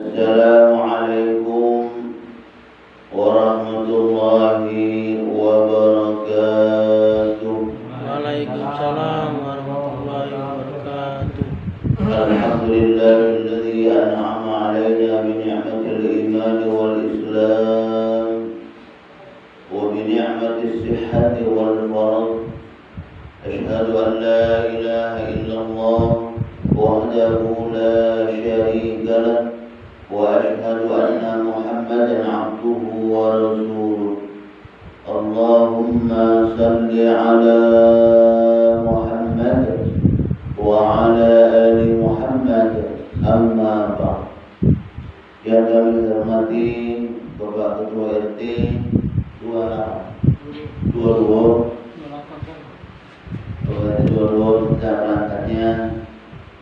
Assalamualaikum warahmatullahi wabarakatuh. Waalaikumsalam warahmatullahi wabarakatuh. Alhamdulillahilladzi an'ama 'alaina bi ni'matil iman wal islam wa bi ni'matis sihhati wal farad. Asyhadu an la ilaha illallah wahdahu la syarika lah wa asyhadu anna Muhammadan 'abduhu wa rasuluh. Allahumma salli 'ala Muhammad wa 'ala ali Muhammad, amma ba'd. Yang kami hormati Bapak Ketua RT 22 serta perangkatnya.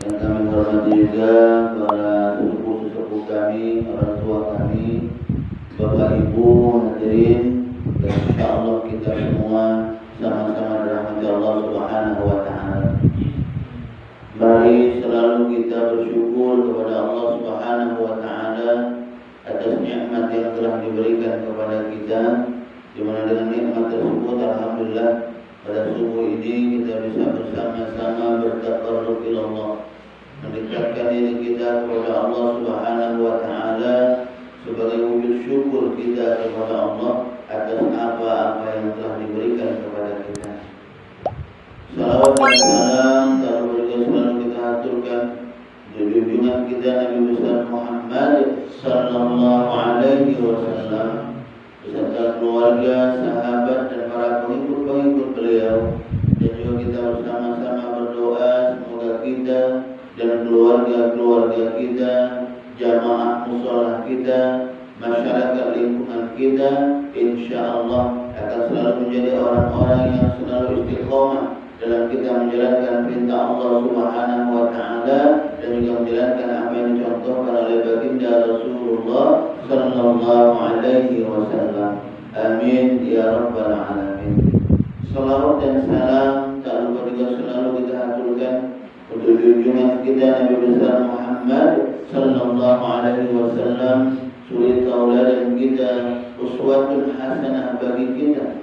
Yang kami hormati juga para sesepuh kami, orang tua kami, Bapak Ibu hadirin, dan insyaallah kita semua sama-sama dirahmati Allah Subhanahu wa taala. Mari selalu kita bersyukur kepada Allah Subhanahu wa taala atas nikmat yang telah diberikan kepada kita, di mana dengan nikmat tersebut alhamdulillah pada subuh ini kita bisa bersama-sama bertaqarrub ila Allah, mendekatkan diri kita kepada Allah Subhanahu wa taala sebagai wujud syukur kita kepada Allah atas apa-apa yang telah diberikan kepada kita. Salawat dan salam selalu kita aturkan di junjungan kita Nabi besar Muhammad sallallahu alaihi wasallam beserta keluarga, sahabat dan para pengikut beliau, dan juga kita bersama-sama berdoa semoga kita dan keluarga kita, jamaah musholah kita, masyarakat lingkungan kita, insyaallah akan selalu menjadi orang-orang yang selalu istiqomah dalam kita menjalankan perintah Allah Subhanahu wa taala dan juga menjalankan apa yang dicontohkan oleh baginda Rasulullah sallallahu alaihi wasallam. Amin ya rabbal alamin. Salawat dan salam tak lupa juga selalu kita aturkan untuk junjungan kita Nabi besar Muhammad sallallahu alaihi wasallam, suri tauladan kita, uswatun hasanah bagi kita.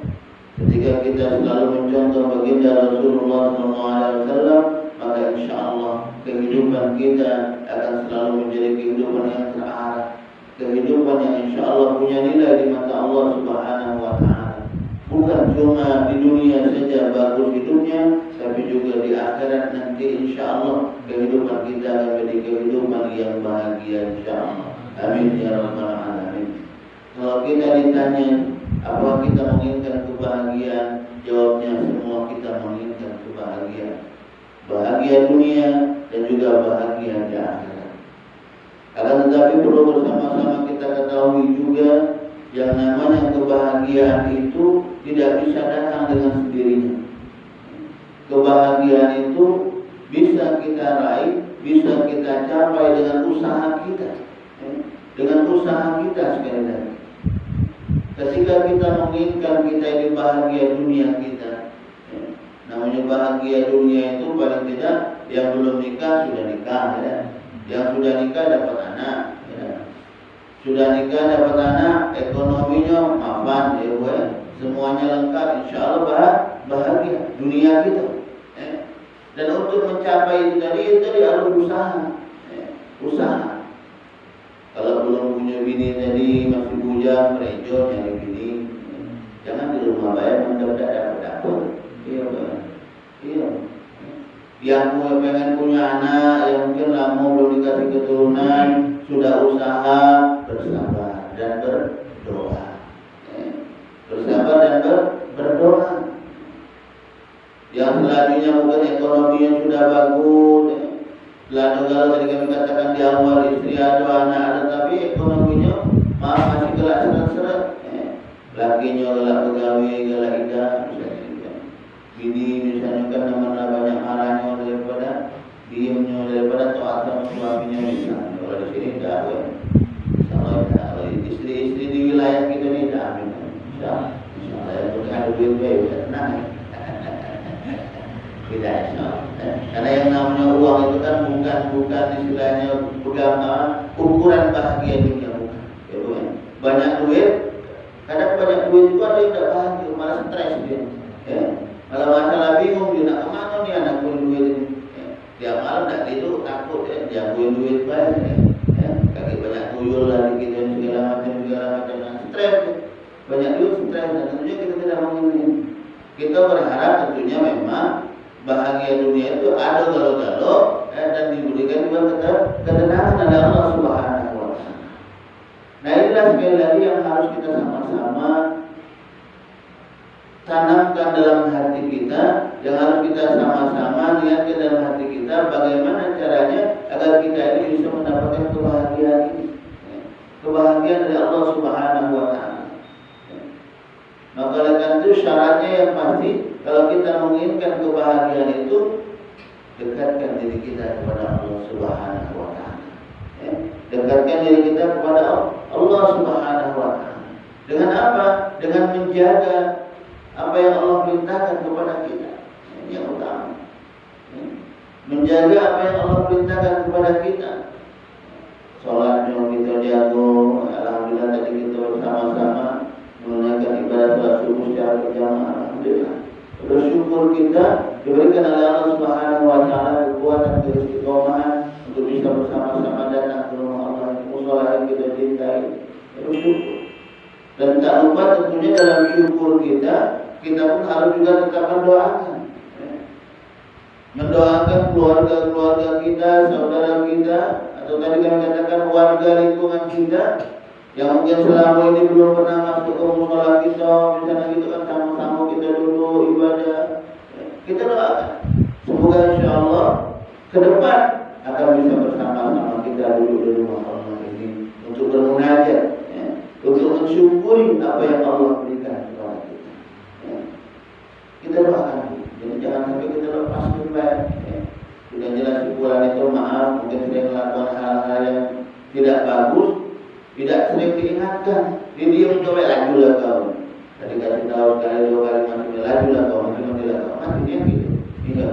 Ketika kita selalu mencontoh baginda Rasulullah SAW, maka insyaallah kehidupan kita akan selalu menjadi kehidupan yang terarah, kehidupan yang insyaallah punya nilai di mata Allah Subhanahu wa taala. Bukan cuma di dunia saja bagus hidupnya, tapi juga di akhirat nanti insyaallah kehidupan kita akan menjadi kehidupan yang bahagia insyaallah. Amin ya rabbal alamin. Kalau kita ditanya apa kita menginginkan kebahagiaan, jawabnya semua kita menginginkan kebahagiaan, bahagia dunia dan juga bahagia di akhirat. Akan tetapi perlu bersama-sama kita ketahui juga yang namanya kebahagiaan itu tidak bisa datang dengan sendirinya. Kebahagiaan itu bisa kita raih, bisa kita capai dengan usaha kita, dengan usaha kita sekali lagi. Ketika kita menginginkan kita ini bahagia dunia kita, namanya bahagia dunia itu paling tidak yang belum nikah sudah nikah, ya. Yang sudah nikah dapat anak, ya. Sudah nikah dapat anak, ekonominya mapan, ya, semuanya lengkap, insya Allah bahagia dunia kita. Dan untuk mencapai itu tadi harus usaha, usaha. Kalau belum punya bini tadi masih bujang, merejo nyari bini, jangan di rumah bayar mendadak dapat. Iya. Yang pengen punya anak, yang mungkin lama belum dikasih keturunan, sudah usaha, bersabar dan berdoa. Bersabar dan berdoa. Yang selanjutnya mungkin ekonominya sudah bagus. Lalu kalau tadi kami katakan di awal istri ada, anak ada, tapi ekonominya masih gelap seret-seret. Lakinya gelap pegawai, gelap idah, misalnya. Bini misalnya kan namanya banyak marahnya daripada diamnya, daripada taat sama suaminya misalnya. Kalau di sini tidak ada. Kalau istri-istri di wilayah kita ini tidak amin. Insyaallah yang penting ada duit bisa tenang. Tidak, karena yang namanya uang itu kan bukan bukan istilahnya ukuran bahagia dunia, bukan. Ya, bukan. Banyak duit, kadang banyak duit itu ada yang tidak bahagia, malah stres dia. Ya. Malah masalah bingung dia nak kemana nih anak punya duit ini. Ya. Dia malam tak tidur takut dia punya duit banyak. Ya. Kaki banyak tuyul lah dikit dan segala macam stres. Banyak duit stres dan tentunya kita tidak menginginkan. Kita berharap tentunya memang bahagia dunia itu ada galau-galau dan diberikan juga ketenangan oleh Allah Subhanahu wa Ta'ala. Nah, inilah sekali lagi yang harus kita sama-sama tanamkan dalam hati kita, yang harus kita sama-sama niatkan dalam hati kita bagaimana caranya agar kita ini bisa mendapatkan kebahagiaan ini. Kebahagiaan dari Allah Subhanahu wa Ta'ala. Maka oleh karena itu syaratnya yang pasti kalau kita menginginkan kebahagiaan itu dekatkan diri kita kepada Allah Subhanahu wa Ta'ala. Ya. Dekatkan diri kita kepada Allah Subhanahu wa Ta'ala. Dengan apa? Dengan menjaga apa yang Allah perintahkan kepada kita. Ini yang utama. Ya. Menjaga apa yang Allah perintahkan kepada kita. Salatnya kita jago, alhamdulillah tadi kita bersama-sama menunaikan ibadah salat subuh secara berjamaah, alhamdulillah. Bersyukur kita diberikan oleh Allah Subhanahu wa Ta'ala kekuatan keistiqomahan untuk bisa bersama-sama datang ke rumah Allah, mushola yang kita cintai. Bersyukur. Dan tak lupa tentunya dalam syukur kita pun harus juga tetap mendoakan. Mendoakan keluarga-keluarga kita, saudara kita, atau tadi kami katakan warga lingkungan kita yang mungkin selama ini belum pernah masuk ke mushola kita, misalnya gitu kan sama-sama kita dulu ibadah. Kita doakan semoga insya Allah ke depan akan bisa bersama-sama kita duduk di rumah Allah ini untuk bermunajat, ya, untuk mensyukuri apa yang Allah berikan kepada kita. Ya. Kita doakan, jadi jangan sampai kita lepas kembali. Ya. Sudah jelas syukuran itu maaf, mungkin sudah melakukan hal-hal yang tidak bagus, tidak sering diingatkan, diam coba lajulah kau. Tadi kasih tahu sekali dua kali masih lajulah kau, matilah kau, matinya gitu. Iya.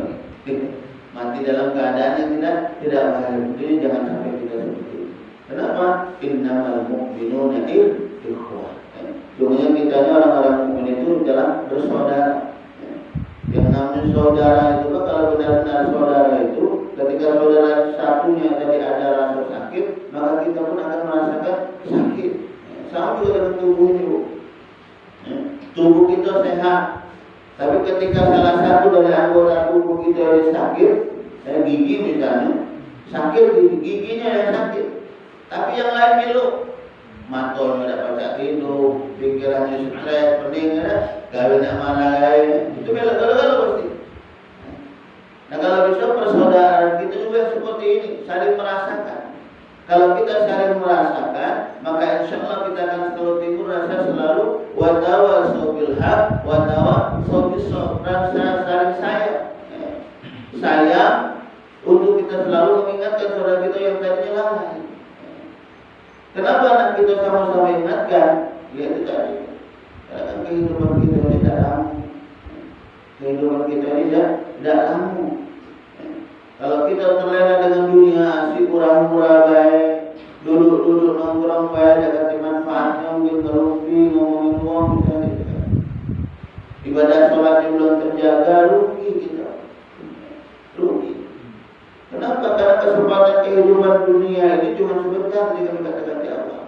Mati dalam keadaan yang tidak bahagia. Jadi jangan sampai kita seperti itu. Kenapa? Innamal mu'minuna ikhwah. Sungguhnya kita orang-orang mukmin itu adalah bersaudara. Yang namanya saudara itu kalau benar-benar saudara itu, ketika saudara satunya tadi ada rasa sakit, maka kita pun akan merasakan sakit. Sama juga dengan tubuhnya, Bu. Tubuh kita sehat, tapi ketika salah satu dari anggota tubuh kita yang sakit, gigi misalnya, sakit giginya yang sakit, tapi yang lain milu, matanya tidak baca tidur, pikirannya stres, pening, gawinnya mana lain, itu belok-belok pasti. Nah kalau bisa persaudaraan kita juga seperti ini, saling merasakan. Kalau kita saling merasakan, maka insya Allah kita akan selalu timbul rasa selalu watawasau bil haq, watawasau bis sabr, rasa saling sayang untuk kita selalu mengingatkan saudara kita yang tadinya lalai. Kenapa anak kita sama-sama ingatkan? Ya itu tadi. Karena kehidupan kita ini tidak lama. Kehidupan kita ini tidak lama. Kalau kita terlena dengan dunia, asik kurang-kurang baik, duduk-duduk nongkrong baik, ada manfaatnya mungkin ngerumpi, ngomongin uang misalnya. Ibadah sholatnya belum terjaga, rugi kita. Rugi. Kenapa? Karena kesempatan kehidupan dunia ini cuma sebentar jika dikatakan di Allah.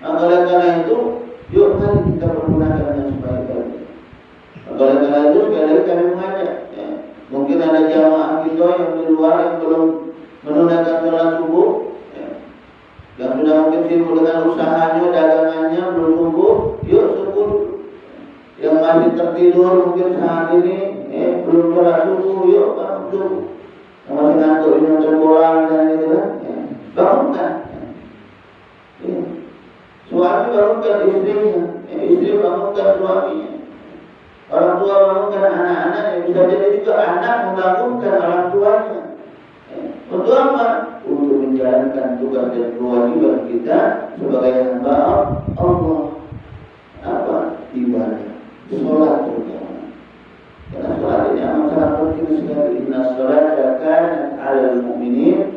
Maka oleh karena itu, yuk mari kita pergunakan dengan sebaik-baiknya. Maka oleh karena itu sekali lagi kami mengajak, ya. Mungkin ada jamaah kita yang di luar yang belum menunaikan sholat subuh, ya. Yang sudah mungkin sibuk dengan usahanya, dagangannya belum subuh, yuk subuh. Yang masih tertidur mungkin saat ini, belum sholat subuh, yuk bangun subuh. Yang masih ngantuk ini terbolang dan gitu kan, ya. Bangunkan. Ya. Suami bangunkan istrinya, istri bangunkan suaminya. Orang tua membangunkan anak-anaknya, bisa jadi juga anak membangunkan orang tuanya. Untuk apa? Untuk menjalankan tugas dan kewajiban kita sebagai hamba Allah. Apa? Ibadah, sholat terutama. Karena sholat ini amat sangat penting sekali. Inna sholata kanat 'alal mu'minin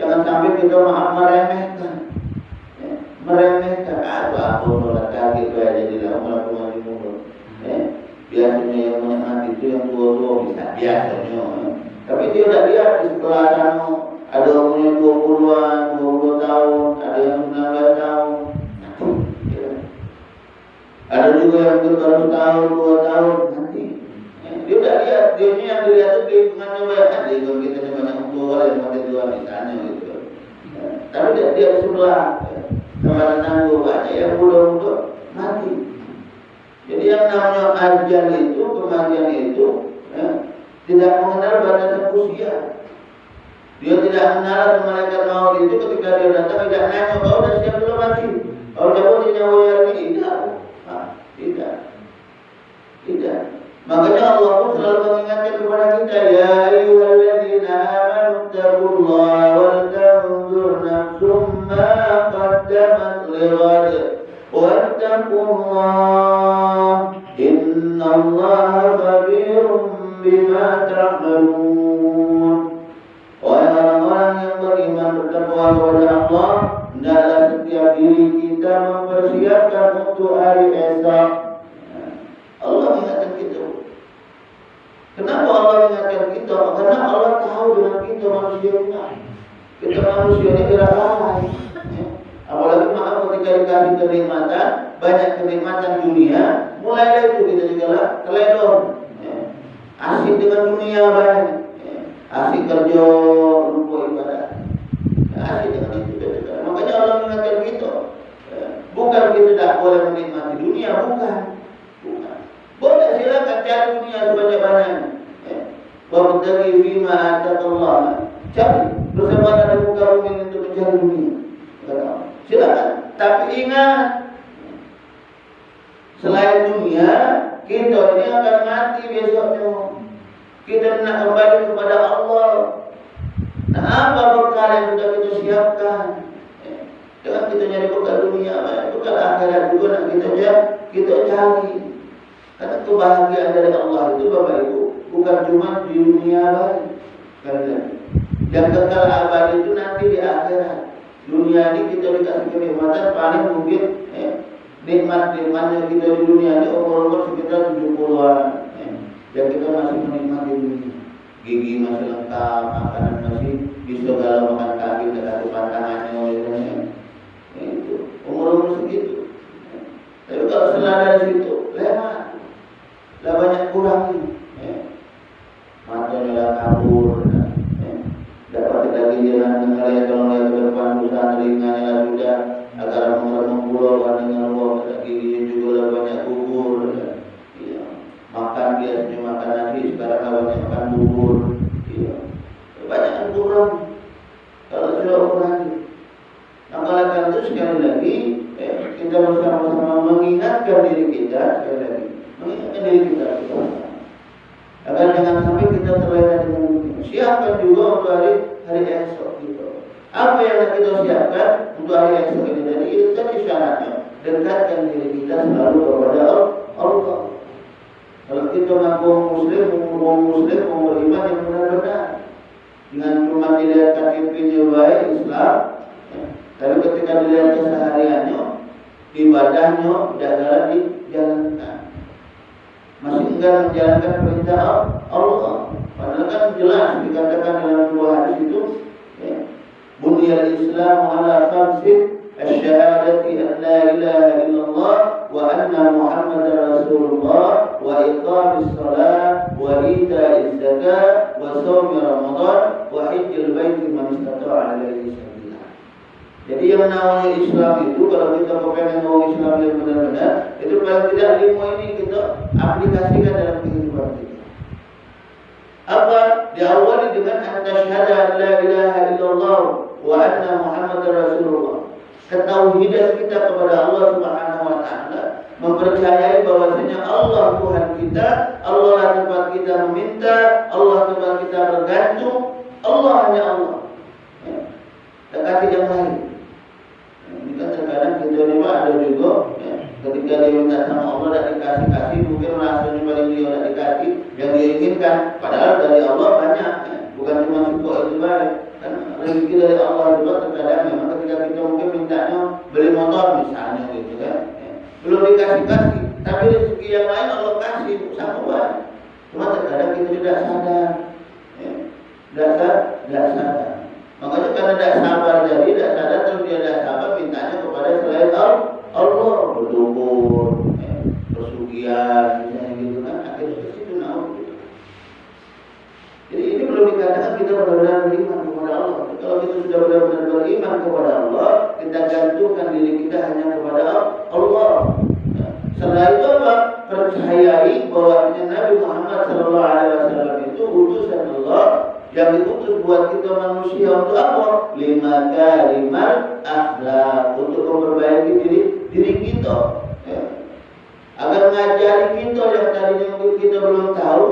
Jangan sampai kita meremehkan. Meremehkan. Aku nolak kaget jadi lama di mulut. Biasanya yang menikmati itu yang tua-tua bisa biasanya. Tapi dia udah lihat di sebelah sana ada umurnya 20-an, 20 tahun, ada yang 19 tahun. Ada juga yang baru tahun, 2 tahun nanti. Dia udah lihat, dia ini yang dilihat itu lingkungannya banyak. Lingkungan kita ini banyak tua yang mati tua misalnya gitu. Tapi dia sebelah sama tangguh banyak yang muda-muda mati. Jadi yang namanya ajal itu, kematian itu tidak mengenal batasan usia. Dia tidak mengenal malaikat maut itu ketika dia datang tidak nanya kau sudah siap belum mati. Kau cabut di nyawa ini tidak. Makanya Allah pun selalu mengingatkan kepada kita, ya ayyuhalladzina amanu taqullaha wal tanzur nafsum ma qaddamat lighad wattaqullaha innallaha khabirum bima ta'malun. Wahai orang-orang yang beriman bertakwa kepada Allah, hendaklah setiap diri kita mempersiapkan untuk hari esok. Allah mengingatkan kita. Kenapa Allah mengingatkan kita? Karena Allah tahu dengan kita manusia ini. Kita manusia ini tidak lalai. Apalagi maaf ketika dikasih kenikmatan, banyak kenikmatan dunia, mulai dari itu kita juga teledor. Asik dengan dunia banyak. Asik kerja, lupa ibadah. Asik dengan itu juga. Makanya Allah mengingatkan kita. Bukan kita tidak boleh menikmati dunia, bukan. Boleh silakan cari dunia sebanyak-banyaknya. Wabtaghi fima ataqallah. Cari bersama dari muka bumi untuk mencari dunia. Silakan. Tapi ingat, selain dunia, kita ini akan mati besoknya. Kita nak kembali kepada Allah. Nah, apa bekal yang sudah kita siapkan? Jangan kita nyari bekal dunia, bekal akhirat juga nak kita cari. Karena kebahagiaan dari Allah itu Bapak Ibu bukan cuma di dunia baik. Yang kekal abadi itu nanti di akhirat. Dunia ini kita dikasih kenikmatan paling mungkin nikmat-nikmatnya kita di dunia ini umur sekitar 70-an. Dan kita masih menikmati dunia. Gigi masih lengkap, makanan masih bisa kalau makan kaki dekat pantangannya. Itu umur segitu. Tapi kalau setelah dari situ lewat. Lah banyak kurang matanya lah kabur, dapat lagi jalan dengan kalau lihat ke depan usaha telinga lah sudah agar mengulang dengan uang lagi juga lah banyak bubur, makan biasanya makan nasi sekarang banyak makan bubur, banyak kurang kalau sudah kurang. Maka karena itu sekali lagi kita bersama-sama mengingatkan diri kita sekali lagi. Mengingatkan diri kita agar jangan sampai kita terlena dengan dunia. Siapkan juga untuk hari esok kita. Apa yang kita siapkan untuk hari esok ini? Jadi itu tadi syaratnya. Dekatkan diri kita selalu kepada Allah. Kalau kita mengaku muslim, beriman yang benar-benar, dengan cuma dilihat KTP-nya baik Islam, tapi ketika dilihat kesehariannya, ibadahnya tidak dijalankan. Masih enggan menjalankan perintah Allah. Padahal kan jelas dikatakan dalam dua hadis itu, Bunyal Islam ala khamsin, asyhadati an la ilaha illallah wa anna Muhammadar Rasulullah wa iqamis shalah wa ita'iz zakat wa shaumi Ramadan wa hajjil baiti man istata'a ilaihi sabila. Jadi yang namanya Islam itu kalau kita pengen mau Islam yang benar-benar, itu paling tidak 5 ini kita aplikasikan dalam kehidupan kita. Apa? Diawali dengan an-tashhada an la ilaha illallah wa anna Muhammadar Rasulullah. Ketauhidan kita kepada Allah Subhanahu wa taala, mempercayai bahwasanya Allah Tuhan kita, Allah lah tempat kita meminta, Allah tempat kita bergantung, Allah hanya Allah. Dekati yang lain. Ini kan terkadang kita ini ada juga ketika dia minta sama Allah dan dikasih mungkin rasanya paling dia tidak dikasih yang dia inginkan, padahal dari Allah banyak, bukan cuma syukur itu baik. Kan rezeki dari Allah juga terkadang memang ketika kita mungkin mintanya beli motor misalnya gitu kan, belum dikasih, tapi rezeki yang lain Allah kasih sama banyak. Cuma terkadang kita tidak sadar, tidak sadar. Makanya karena tidak sabar jadi tidak sadar, terus dia tidak sabar mintanya kepada selain Allah, berdukun, pesugihan, misalnya gitu kan, akhirnya ke situ gitu. Jadi ini belum dikatakan kita benar-benar beriman kepada Allah. Kalau kita sudah benar-benar beriman kepada Allah, kita gantungkan diri kita hanya kepada Allah. Setelah itu apa? Percayai bahwa Nabi Muhammad SAW itu utusan Allah yang diutus buat kita manusia untuk apa? Lima kalimat akhlak, untuk memperbaiki diri kita, agar mengajari kita yang tadinya mungkin kita belum tahu.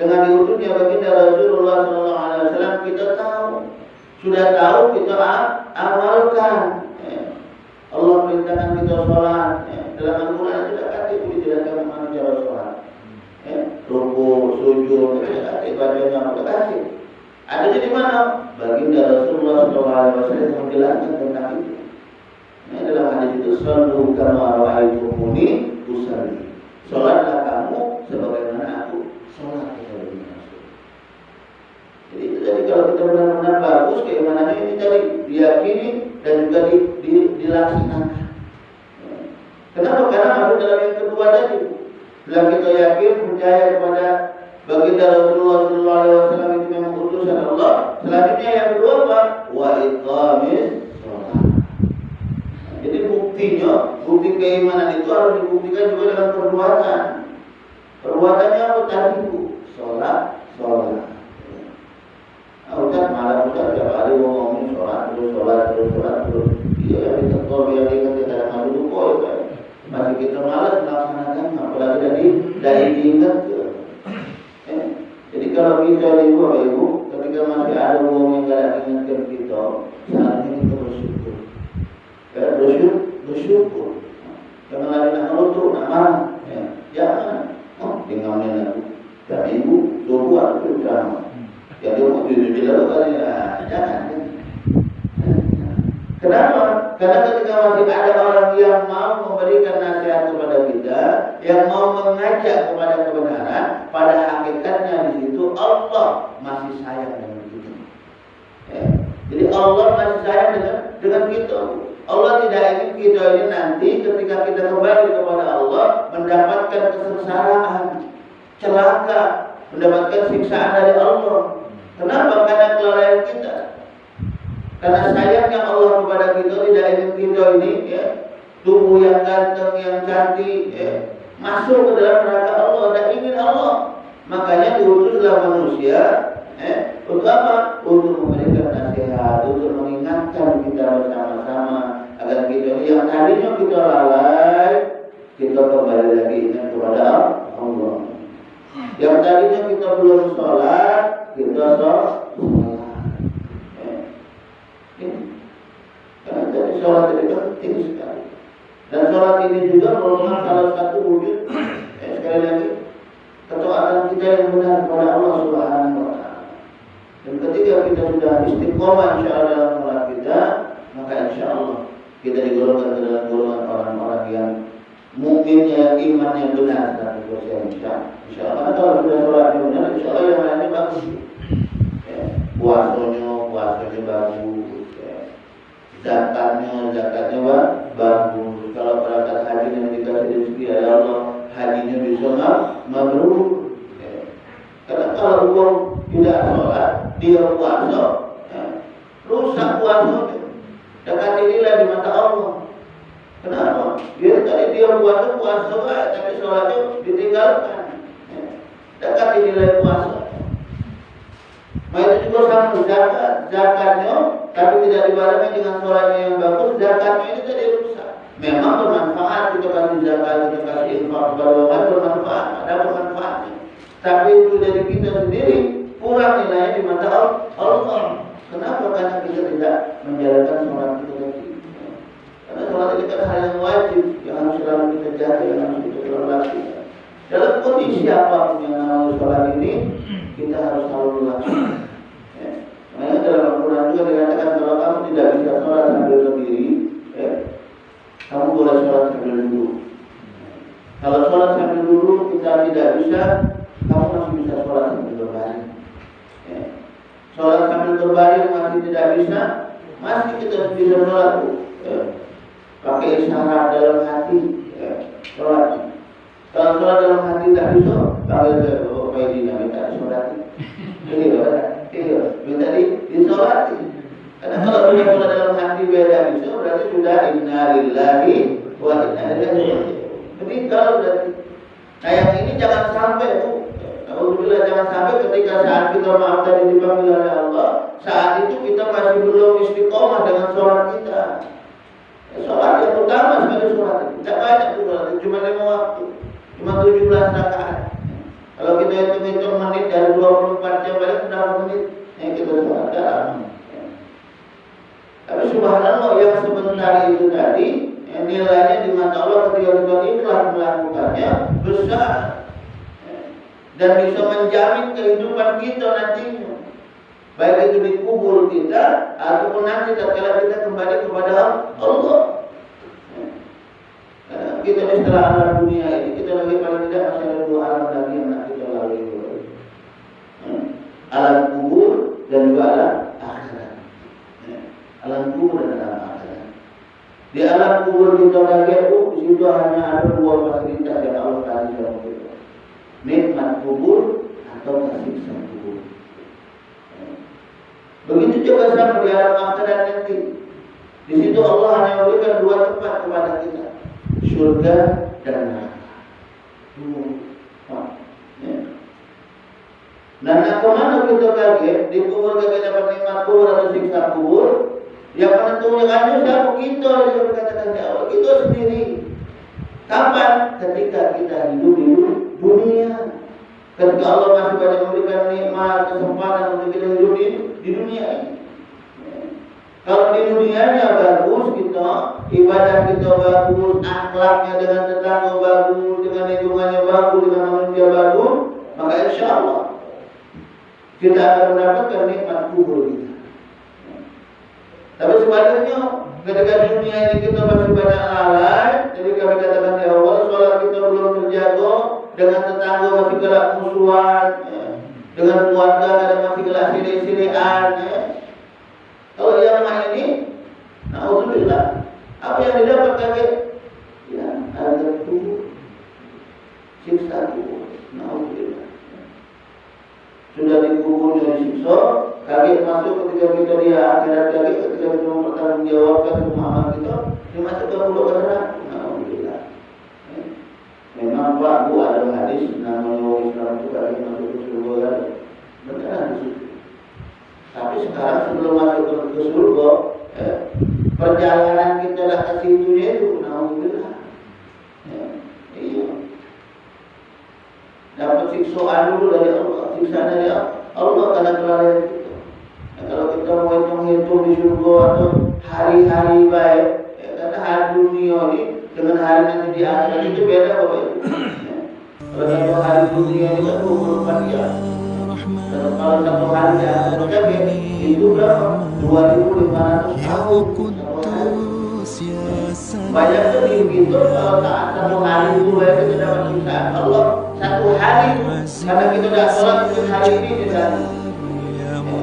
Dengan diutusnya baginda Rasulullah SAW kita tahu, sudah tahu kita amalkan. Allah perintahkan kita sholat, dalam Al-Quran tidak kata dijelaskan bagaimana cara sholat, rukuk, sujud, tidak ibadahnya tidak kasih. Adanya di mana? Baginda Rasulullah SAW menjelaskan tentang itu. Dalam hadis itu, sallu kama ra'aitumuni usalli. Sholatlah kamu sebagaimana aku sholat. Jadi kalau kita benar-benar bagus keimanannya ini tadi diyakini dan juga dilaksanakan. Kenapa? Karena masuk dalam yang kedua tadi. Bila kita yakin percaya kepada baginda Rasulullah SAW itu memang utusan Allah. Selanjutnya yang kedua apa? Wa iqamis sholat. Jadi bukti keimanan itu harus dibuktikan juga dengan perbuatan. Perbuatannya apa tadi? Sholat. Ustaz malam Ustaz tiap hari ngomongin sholat terus. Iya ditegur yang ingat kita ada dulu kok ya. Masih kita malas melaksanakan, apalagi dari diingat ke. Jadi kalau kita ibu, ketika masih ada orang yang tidak ingatkan kita, saat ini kita bersyukur. Bersyukur. Jangan lagi nak ngelutuk, nak marah. Jangan. Tinggalnya aku. Dan ibu suruh aku drama. Ya dia mau bilang kan jangan. Kenapa? Karena ketika masih ada orang yang mau memberikan nasihat kepada kita, yang mau mengajak kepada kebenaran, pada hakikatnya di situ Allah masih sayang dengan kita. Jadi Allah masih sayang dengan kita. Allah tidak ingin kita ini nanti ketika kita kembali kepada Allah mendapatkan kesengsaraan, celaka, mendapatkan siksaan dari Allah. Kenapa? Karena kelalaian kita. Karena sayangnya Allah kepada kita tidak ingin kita ini tubuh yang ganteng, yang cantik masuk ke dalam neraka Allah. Dan ingin Allah. Makanya diutuslah manusia untuk apa? Untuk memberikan nasihat, untuk mengingatkan kita bersama-sama agar kita yang tadinya kita lalai, kita kembali lagi ingat kepada Allah. Yang tadinya kita belum sholat, kita sholat. Karena jadi sholat itu penting sekali. Dan sholat ini juga merupakan salah satu wujud sekali lagi ketaatan kita yang benar kepada Allah Subhanahu wa Ta'ala. Dan ketika kita sudah istiqomah insyaallah dalam sholat kita, maka insyaallah kita digolongkan ke dalam golongan orang-orang yang mukminnya imannya benar 100% insyaallah. Kalau sudah sholatnya benar, insyaallah yang lainnya bagus. Puasanya bagus, zakatnya bagus. Kalau berangkat haji yang dikasih rezeki oleh Allah, hajinya bisa mabrur. Karena kalau uang tidak sholat, dia puasa, rusak puasanya. Dekati nilai di mata Allah. Kenapa? Dia puasa tapi sholatnya ditinggalkan. Dekati nilai puasa. Maka itu juga sama zakatnya, tapi tidak dibarengi dengan sholatnya yang bagus, zakatnya itu tadi rusak. Memang bermanfaat, kita kasih zakat, kita kasih infak, bermanfaat, ada bermanfaatnya. Tapi itu dari kita sendiri kurang nilainya di mata Allah. Kenapa? Karena kita tidak menjalankan sholat kita lagi. Karena sholat itu kan hal yang wajib, yang harus selalu kita jaga, yang harus kita selalu lakukan. Dalam kondisi apapun yang namanya sholat ini, kita harus selalu melakukan. Makanya dalam Al-Quran juga dikatakan kalau kamu tidak bisa sholat sambil berdiri, kamu boleh sholat sambil duduk. Kalau sholat sambil duduk kita tidak bisa, kamu masih bisa sholat sambil berbaring. Sholat sambil berbaring masih tidak bisa, masih kita bisa sholat. Pakai isyarat dalam hati, sholat. Kalau sholat dalam hati tak bisa, kalau pakai dinamika sholat. Minta disolati. Karena kalau sudah sholat dalam hati beda bisa, berarti sudah inna lillahi wa inna ilaihi raji'un. Jadi kalau berarti, nah yang ini jangan sampai alhamdulillah jangan sampai ketika saat kita maaf tadi dipanggil oleh Allah, saat itu kita masih belum istiqomah dengan sholat kita. Sholat yang utama sekali sholat itu. Tidak banyak sholat, cuma 5 waktu, cuma 17 rakaat. Kalau kita hitung-hitung menit dari 24 jam balik berapa menit yang kita sholat dalam. Tapi subhanallah yang sebentar itu tadi nilainya di mata Allah ketika kita ikhlas melakukannya besar dan bisa menjamin kehidupan kita nantinya, baik itu di kubur kita ataupun nanti tatkala kita kembali kepada Allah. Kita ini setelah alam dunia ini kita lagi paling tidak masih ada 2 alam lagi yang nak kita lalui, alam kubur dan juga alam akhirat. Alam kubur dan alam akhirat. Di alam kubur kita lagi itu di situ hanya ada 2 fasilitas yang Allah kasih dalam kita: nikmat kubur atau siksa kubur. Begitu juga sama di alam akhirat nanti. Di situ Allah hanya memberikan 2 tempat kepada kita: surga dan neraka. Dan kemana kita kaget di kubur kita dapat nikmat kubur atau siksa kubur? Yang menentunya kan siapa kita, yang berkatakan di awal kita sendiri. Kapan? Ketika kita hidup di dunia. Ketika Allah masih banyak memberikan nikmat, kesempatan untuk kita hidup di dunia ini. Kalau di dunianya bagus kita, ibadah kita bagus, akhlaknya dengan tetangga bagus, dengan lingkungannya bagus, dengan manusia bagus, maka insya Allah kita akan mendapatkan nikmat kubur kita. Tapi sebaliknya, ketika di dunia ini kita masih banyak lalai, jadi kami katakan di awal, sholat kita belum terjaga, dengan tetangga masih gelap musuhan, dengan keluarga kadang masih gelap sirik-sirikan. Kalau yang lain ini, alhamdulillah, apa yang didapat kaget? Ya, ada kubur, siksa kubur. Alhamdulillah. Sudah dikuburnya disiksa, kaget masuk ketika kita di akhirat lagi, ketika kita mempertanggungjawabkan semua amal kita, dimasukkan pulau ke neraka. Alhamdulillah. Memang Pak Bu ada hadis namanya Islam itu kali masuk ke surga, benar di situ. Tapi sekarang sebelum masuk ke surga, perjalanan kita dah ke situnya itu, alhamdulillah. Iya. Dapat siksaan dulu dari Allah, siksaan dari Allah karena kelalaian kita. Kalau kita mau hitung-hitung di surga atau hari-hari baik, karena hari dunia ini dengan hari nanti di akhirat itu beda Bapak Ibu. Kalau hari dunia ini kan 24 jam. Kalau satu hari di akhirat itu berapa? 2.500 tahun. Banyak tuh gitu kalau saat satu hari itu kita dapat siksaan Allah. Satu hari karena kita sudah sholat hari ini kita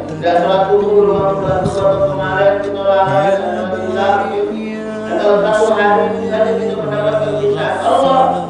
sudah sholat subuh 15 sholat kemarin kita lalai dan kalau satu hari saja kita mendapatkan siksaan Allah.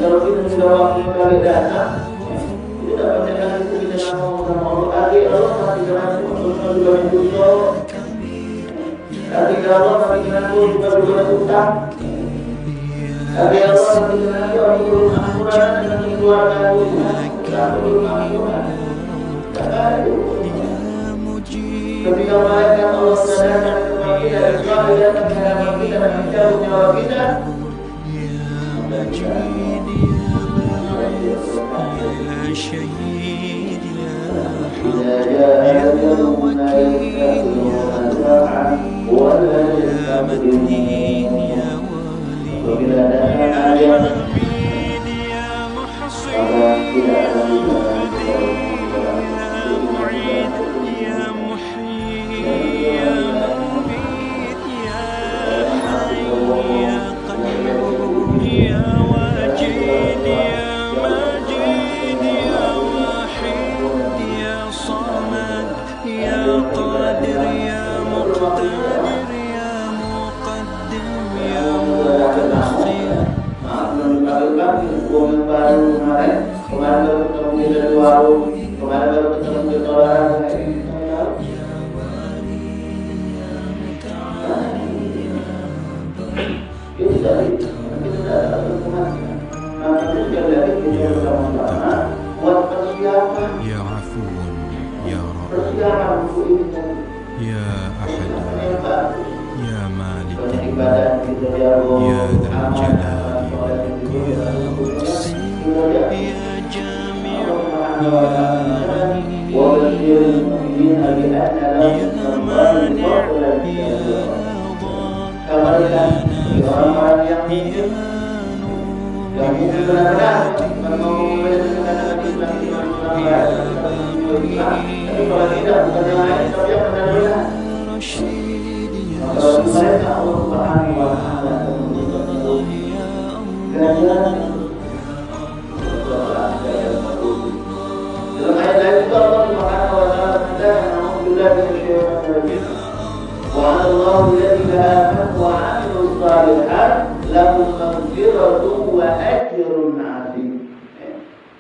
Kalau kita sudah waktu kali datang, kita dapat dengan itu kita ngomong sama Allah. Kaki Allah masih dengan itu juga dosa. Kaki Allah masih dengan itu juga utang. Kaki Allah masih dengan itu ampunan dengan keluarga itu. Ketika malaikat Allah sadarkan kepada kita dan suara datang ke hadapan kita dan mencabut nyawa kita,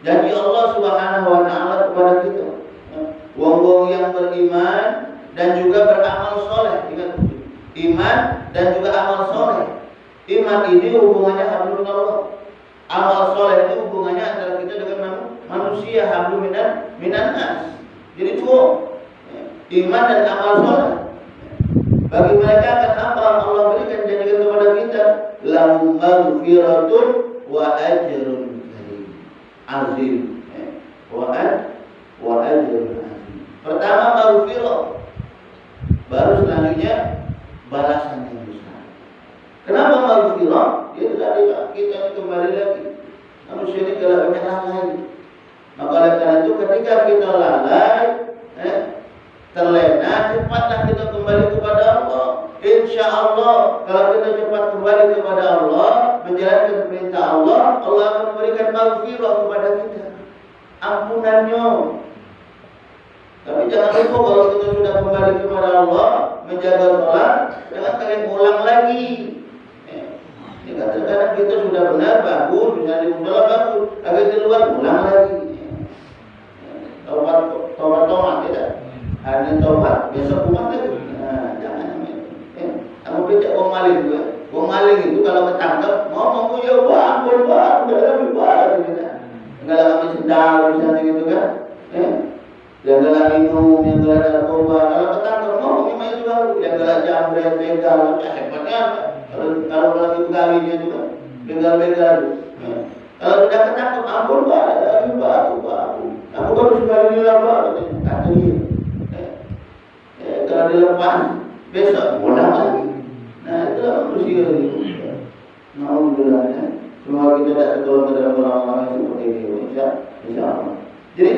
janji Allah Subhanahu wa taala kepada kita, wong-wong yang beriman dan juga beramal soleh. Ingat, iman dan juga amal soleh. Iman ini hubungannya hablum Allah. Amal soleh itu hubungannya antara kita dengan manusia, hablum minan nas. Jadi dua, iman dan amal soleh. Bagi mereka akan apa Allah berikan janjikan kepada kita, lahum maghfiratun wa ajrun azim. Wa ajrun azim. Pertama maghfirah, baru selanjutnya balasan yang besar. Kenapa maghfirah? Dia tadi kita kembali lagi. Manusia ini kalau banyak lalai. Maka oleh karena itu ketika kita lalai, terlena, cepatlah kita kembali kepada Allah. Insya Allah, kalau kita cepat kembali kepada Allah, menjalankan perintah Allah, Allah akan memberikan maghfirah kepada kita, ampunannya. Tapi jangan lupa kalau kita sudah kembali kepada Allah, menjaga sholat, jangan kalian ulang lagi. Ini kadang-kadang kita sudah benar, bagus, bisa di musola bagus, agak di luar ulang lagi. Tobat tidak. Hari ini tobat, besok umat lagi. Nah, jangan. Kamu pecah wong maling itu kalau ketangkep ngomong ya bang, udah lebih parah gitu. Enggak lagi sendal misalnya gitu kan. Yang galak minum, yang galak narkoba, kalau ketangkep ngomong memang itu baru. Yang galak jambret, begal, hebatnya kalau lagi begalinya juga, begal. Kalau sudah ketangkep ampun pak, lebih baru. Aku baru sekali ini lah pak, katanya. Kalau dilepas besok pulang lagi. Nah itu manusia ini. Alhamdulillah ya. Semoga kita tidak tergolong ke dalam orang-orang yang seperti ini. Insya Allah. Jadi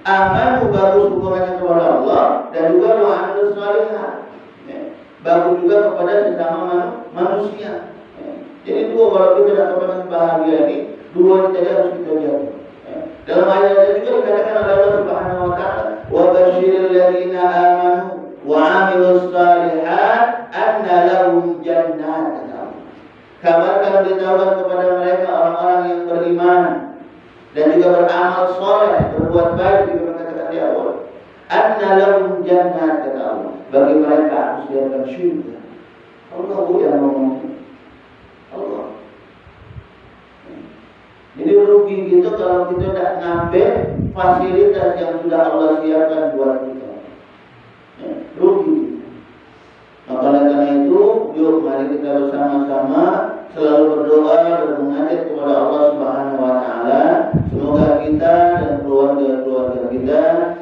amal bagus hubungannya kepada Allah dan juga wa'amilus sholihah. Bagus juga kepada sesama manusia. Jadi dua, kalau kita tidak kepengen bahagia ini, dua ini saja harus kita jaga. Dalam ayat juga dikatakan oleh Allah Subhanahu wa taala, wa basyiril ladzina amanu wa 'amilus shalihat anna lahum jannatin. Kabarkan, beritahukan kepada mereka orang-orang yang beriman dan juga beramal soleh, berbuat baik, juga katakan di awal, anna lahum jannatin, bagi mereka aku sediakan syurga. Allah yang ngomong. Allah. Jadi rugi gitu kalau kita tidak ngambil fasilitas yang sudah Allah siapkan buat kita. Ya, rugi. Maka karena itu, yuk mari kita bersama-sama selalu berdoa dan mengajak kepada Allah Subhanahu wa taala, semoga kita dan keluarga-keluarga kita,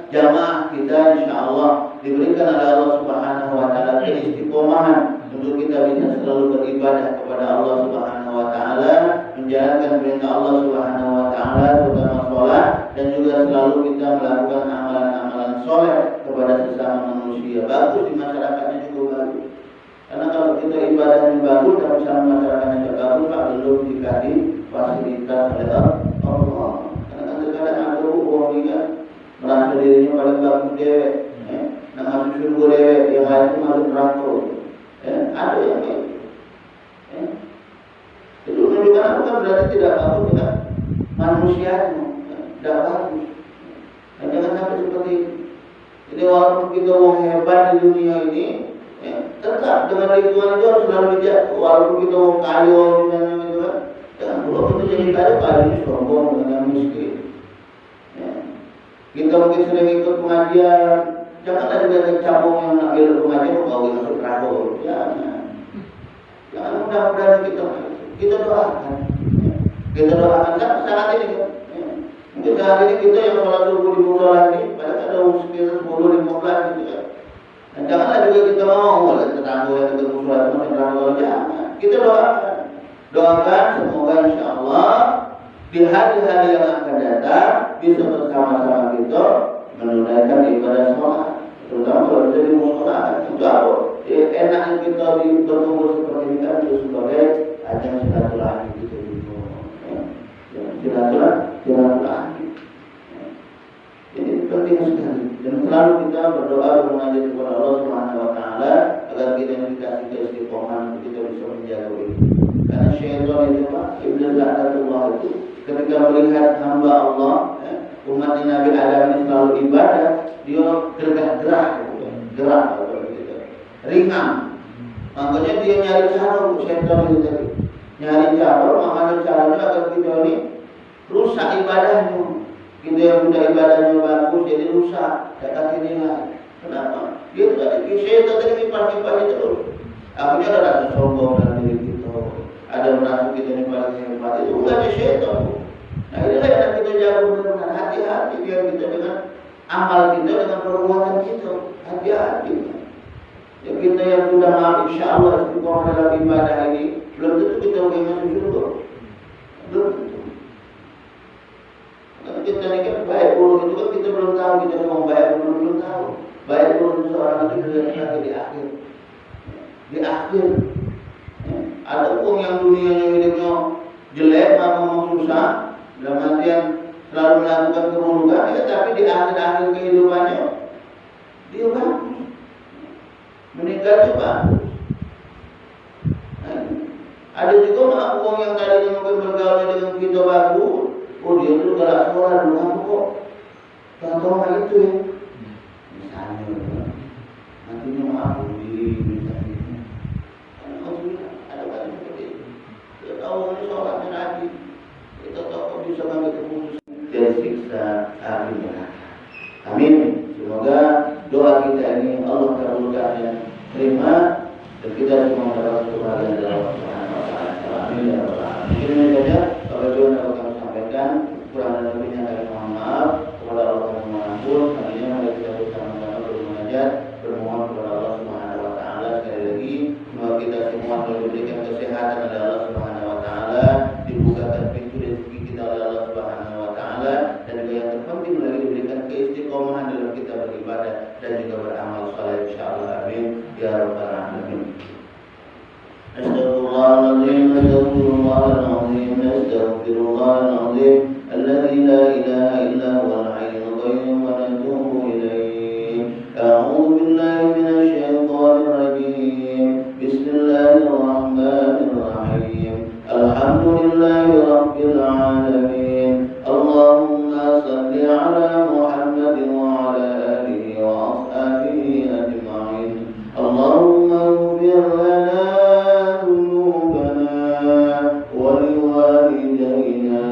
jamaah kita insyaallah diberikan oleh Allah Subhanahu wa taala keistiqomahan untuk kita bisa selalu beribadah kepada Allah Subhanahu wa taala, menjalankan perintah Allah Subhanahu wa taala terutama salat, dan juga selalu kita melakukan amalan-amalan soleh kepada sesama manusia. Bagus di masyarakatnya juga bagus. Karena kalau kita ibadahnya bagus tapi sama masyarakatnya tidak bagus, Pak, belum dikasih fasilitas oleh Allah. Karena kadang-kadang ada orang ini merasa dirinya paling bagus dia, nak masuk surga dia, yang lain itu masuk neraka. Ada yang kayak gitu. Itu menunjukkan apa kan berarti tidak bagus dengan manusianya, tidak bagus. Dan jangan sampai seperti itu. Jadi walaupun kita orang hebat di dunia ini, tetap dengan lingkungan itu harus selalu bijak. Walaupun kita orang kaya misalnya gitu kan, jangan pula kita jadi kaya ini sombong dengan miskin. Kita mungkin sering ikut pengajian, janganlah juga kecambung yang nak ikut pengajian kau masuk neraka. Jangan mudah-mudahan kita doakan. Kita doakan saat ini kan. Mungkin saat ini kita yang sholat subuh di musola ini, padahal ada sekitar 10-15 gitu kan. Dan janganlah juga kita mau oleh tetangga yang kita musola itu masih neraka. Jangan. Kita doakan semoga insya Allah di hari-hari yang akan datang bisa bersama-sama kita menunaikan ibadah sholat. Terutama kalau kita di musola, itu apa? Enaknya kita berkumpul seperti ini kan itu sebagai ajang silaturahmi kita gitu. Silaturahmi. Ini penting sekali. Dan selalu kita berdoa dan mengajak kepada Allah Subhanahu wa taala agar kita dikasih keistiqomahan untuk kita bisa menjaga ini. Karena syaitan itu Pak, iblis la'natullah itu ketika melihat hamba Allah, umat Nabi Adam ini selalu ibadah, dia gerah ringan. Makanya dia nyari cara untuk syaitan itu tadi. Nyari cara, makanya caranya agar kita ini rusak ibadahnya. Kita yang sudah ibadahnya bagus jadi rusak, tak kasih nilai. Kenapa? Dia tadi syaitan tadi kipas-kipas terus. Akhirnya ada rasa sombong dalam diri kita. Ada merasa kita ini paling hebat. Itu bukan syaitan. Nah inilah yang kita jaga benar-benar. Hati-hati biar kita dengan amal kita, dengan perbuatan kita. Hati-hati. Ya, kita yang sudah maaf insya Allah istiqomah dalam ibadah ini, belum tentu kita akan masuk surga. Belum tentu. Karena kita ini kan baik buruk itu kan kita belum tahu, kita mau baik buruk belum tahu. Baik buruk seseorang itu dilihat di akhir. Di akhir. Ada orang yang dunianya hidupnya jelek, mau susah, dalam artian selalu melakukan keburukan, ya, tapi di akhir-akhir kehidupannya dia bagus. Meninggal itu bagus. Ada juga uang yang tadinya mungkin bergaul dengan kita bagus, dia itu galak sholat dulu aku kok. Contohnya itu ya. Misalnya, nantinya maaf diri misalnya. Karena ada kali seperti itu. Kita tahu ini sholatnya lagi. Kita tahu bisa ngambil keputusan dan siksa api neraka. Amin. Semoga doa kita ini Allah kabulkan dan terima dan kita semua mendapat kebahagiaan dari Allah Subhanahu wa taala. Amin ya rabbal alamin. Ini saja apabila dapat kami sampaikan, kurang dan lebihnya kami mohon maaf. Kepada Allah kami mohon ampun. Selanjutnya mari kita bersama-sama bermunajat, bermohon kepada Allah Subhanahu wa taala sekali lagi semoga kita semua diberikan kesehatan oleh Allah Subhanahu wa taala, dibukakan pintu rezeki kita oleh Allah Subhanahu wa taala, dan juga yang terpenting lagi diberikan keistiqomahan dalam kita beribadah dan juga beramal saleh insyaallah. Amin ya rabbal alamin. Astaghfirullahaladzim, astaghfirullahaladzim, astaghfirullahaladzim, alladzi la ilaha illa huwal hayyul qayyum wa natubu ilaih. A'udzu billahi minasy syaithanir rajim. Bismillahirrahmanirrahim. Alhamdulillahi rabbil alamin. Allahumma shalli ala Muhammadin wa ala alihi wa ashabihi ajma'in. Allahumma ighfir lana dhunubana wa liwalidayna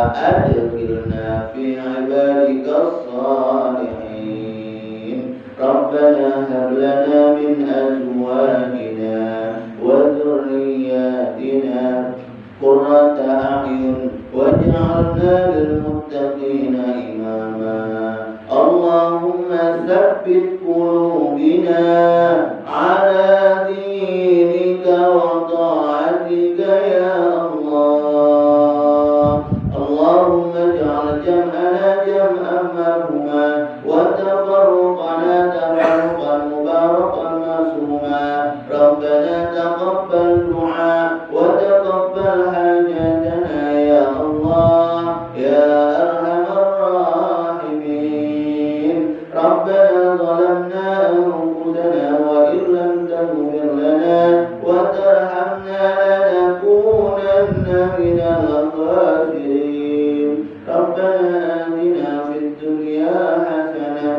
وأدخلنا في عبادك الصالحين ربنا هب لنا من أزواجنا وذرياتنا قرة أعين واجعلنا للمتقين إماما اللهم ثبت قلوبنا على دينك وطاعتك يا الله اللهم اجعل جمعنا جمعا مرحوما وتفرقنا تفرقا مباركا معصوما ربنا تقبل دعاء وتقبل حاجاتنا يا الله يا أرحم الراحمين ربنا ظلمنا أنفسنا وإن لم تغفر لنا وترحمنا لنكونن من الخاسرين ربنا آتنا في الدنيا حسنة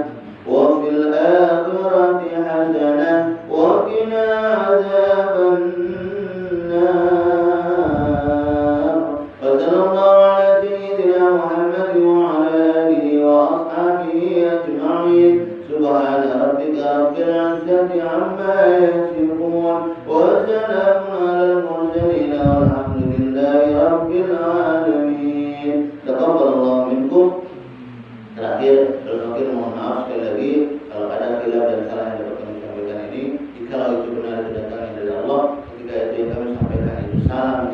وفي الآخرة حسنة وقنا عذاب النار وصلى الله على سيدنا محمد وعلى آله وأصحابه أجمعين سبحان ربك رب العزة عما يصفون وسلام على المرسلين والحمد لله رب العالمين تقبل الله منكم. Terakhir, mohon maaf sekali lagi kalau ada khilaf dan salah yang dapat kami sampaikan ini. Jika itu benar itu datangnya dari Allah, ketika itu yang kami sampaikan itu salah